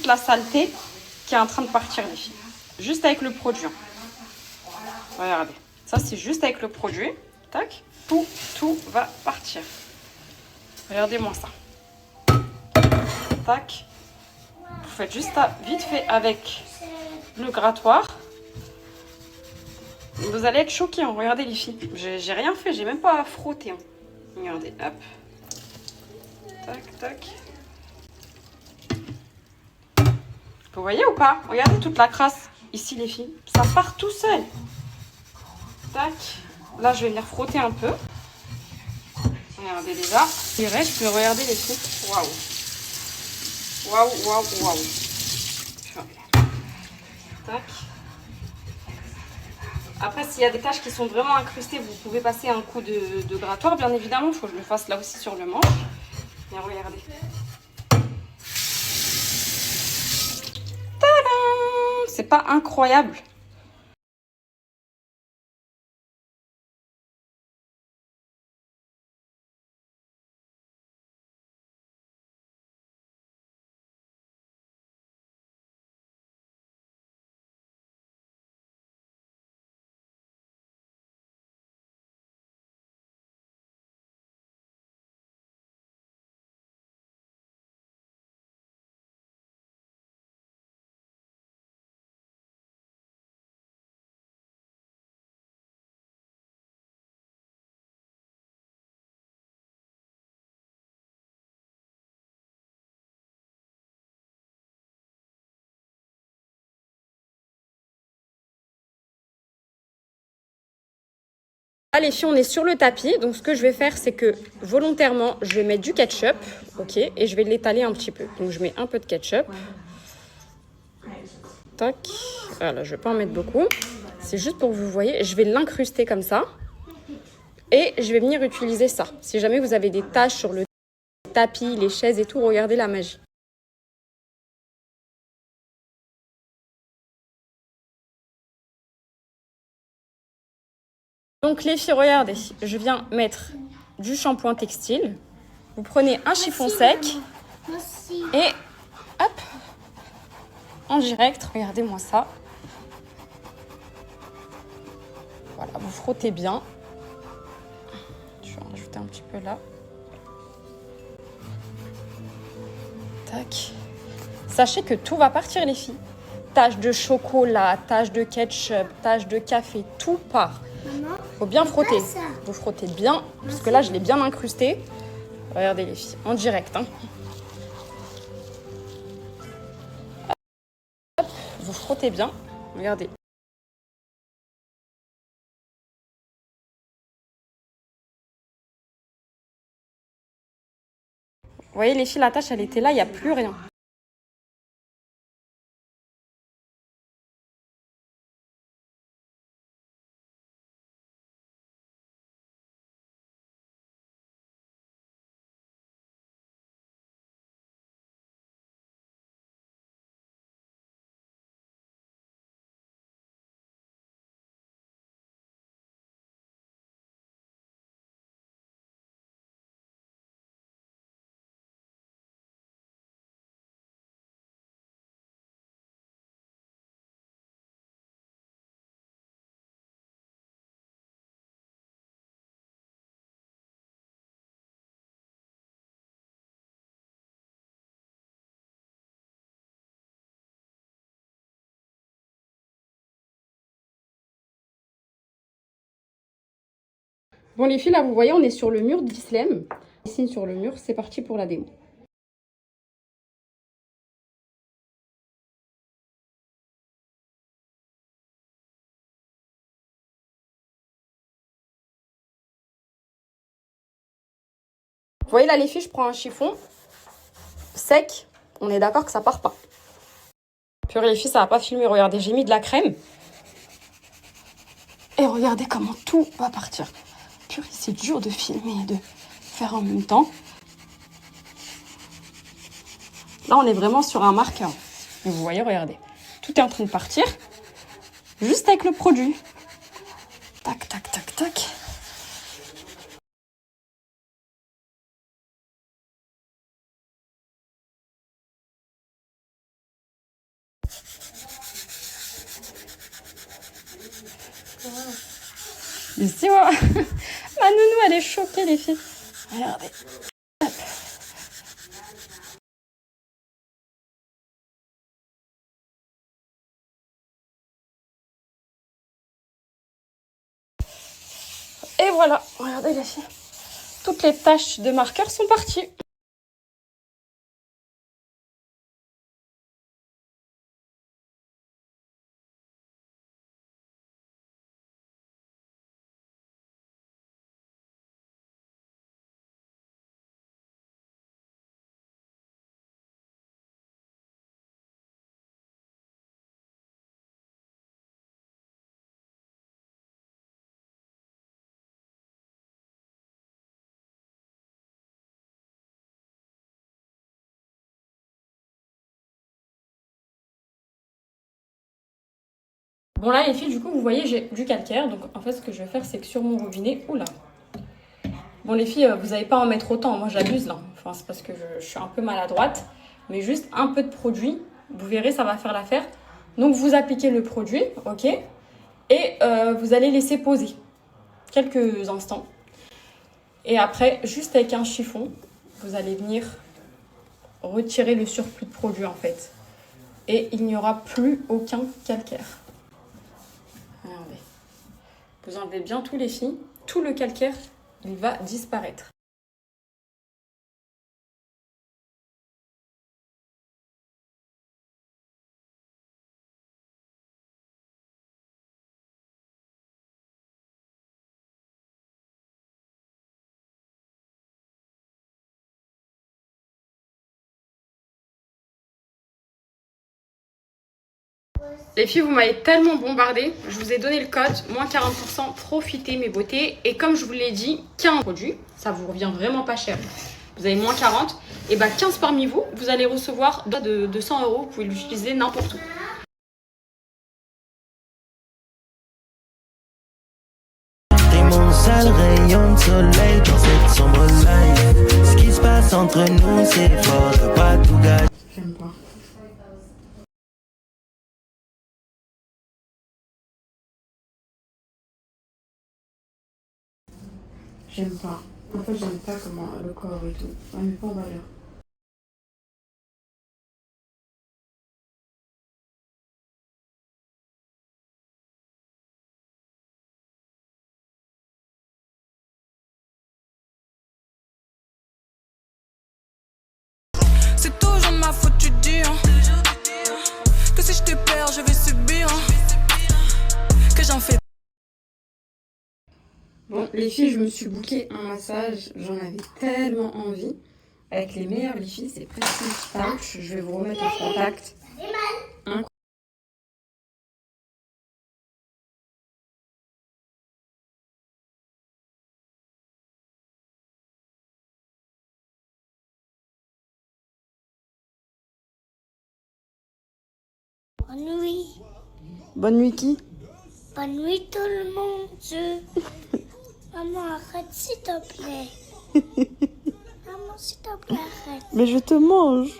toute la saleté qui est en train de partir, les filles. Juste avec le produit. Regardez. Ça, c'est juste avec le produit. Tac. Tout va partir. Regardez-moi ça. Tac. Vous faites juste ça vite fait avec le grattoir. Vous allez être choqués. Hein. Regardez, les filles. J'ai rien fait. J'ai même pas frotté. Hein. Regardez. Hop. Tac, tac. Vous voyez ou pas? Regardez toute la crasse. Ici, les filles. Ça part tout seul. Tac. Là, je vais venir frotter un peu. Regardez déjà. Il reste, mais regardez les filles. Waouh. Waouh. Tac. Après, s'il y a des taches qui sont vraiment incrustées, vous pouvez passer un coup de grattoir, bien évidemment. Il faut que je le fasse là aussi sur le manche. Mais regardez. Tadam! C'est pas incroyable? Là, les filles, on est sur le tapis. Donc, ce que je vais faire, c'est que volontairement, je vais mettre du ketchup. Ok. Et je vais l'étaler un petit peu. Donc, je mets un peu de ketchup. Tac. Voilà, je ne vais pas en mettre beaucoup. C'est juste pour que vous voyez. Je vais l'incruster comme ça. Et je vais venir utiliser ça. Si jamais vous avez des taches sur le tapis, les chaises et tout, regardez la magie. Donc les filles, regardez, je viens mettre du shampoing textile. Vous prenez un chiffon sec et hop, en direct, regardez-moi ça. Voilà, vous frottez bien. Je vais en rajouter un petit peu là. Tac. Sachez que tout va partir, les filles. Tache de chocolat, tache de ketchup, tache de café, tout part. Il faut bien frotter. Vous frottez bien, parce que là, je l'ai bien incrusté. Regardez les filles, en direct. Hein. Hop, vous frottez bien. Regardez. Vous voyez les filles, la tâche, elle était là, il n'y a plus rien. Bon les filles, là vous voyez, on est sur le mur d'Islem. Signe sur le mur, c'est parti pour la démo. Vous voyez là les filles, je prends un chiffon sec. On est d'accord que ça part pas. Purée les filles, ça va pas filmer. Regardez, j'ai mis de la crème. Et regardez comment tout va partir. Purée, c'est dur de filmer et de faire en même temps. Là, on est vraiment sur un marqueur. Et vous voyez, regardez. Tout est en train de partir. Juste avec le produit. Tac, tac, tac, tac. Ici, moi, ma nounou, elle est choquée, les filles. Regardez. Hop. Et voilà, regardez les filles. Toutes les taches de marqueur sont parties. Bon là les filles, du coup vous voyez j'ai du calcaire, donc en fait ce que je vais faire c'est que sur mon robinet, oula. Bon les filles, vous n'allez pas en mettre autant, moi j'abuse là, enfin c'est parce que je suis un peu maladroite, mais juste un peu de produit, vous verrez ça va faire l'affaire. Donc vous appliquez le produit, ok, et vous allez laisser poser quelques instants. Et après, juste avec un chiffon, vous allez venir retirer le surplus de produit en fait. Et il n'y aura plus aucun calcaire. Regardez. Vous enlevez bien tous les filles. Tout le calcaire, il va disparaître. Les filles, vous m'avez tellement bombardé. Je vous ai donné le code, moins 40%, profitez mes beautés. Et comme je vous l'ai dit, 15 produits, ça vous revient vraiment pas cher. Vous avez moins 40, et bah 15 parmi vous, vous allez recevoir de 100 €. Vous pouvez l'utiliser n'importe où. Seul rayon de soleil dans cette sombre life. Ce qui se passe entre nous, c'est fort de pas tout gagner. J'aime pas. J'aime pas. En fait, j'aime pas comment le corps et tout. Ça met pas en valeur. C'est toujours de ma faute, tu dis hein. Que si je te perds, je vais subir hein. Que j'en fais. Bon, les filles, je me suis booké un massage. J'en avais tellement envie. Avec les meilleurs, les filles, c'est Prestige Pouch. Je vais vous remettre en contact. Bonne nuit. Bonne nuit qui? Bonne nuit tout le monde. Maman, arrête s'il te plaît. Maman, s'il te plaît, arrête. Mais je te mange.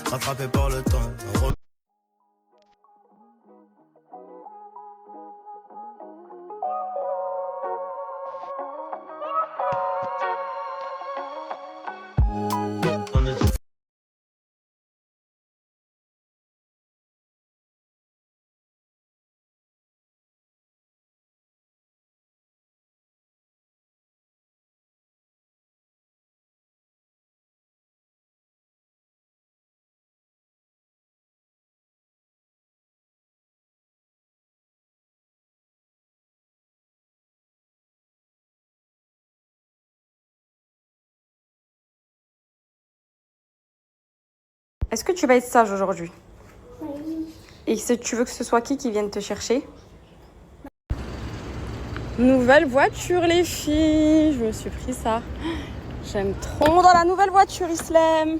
Rattrapé par le temps. Est-ce que tu vas être sage aujourd'hui? Oui. Et si tu veux que ce soit qui vienne te chercher? Nouvelle voiture, les filles. Je me suis pris ça. J'aime trop dans la nouvelle voiture, Islem.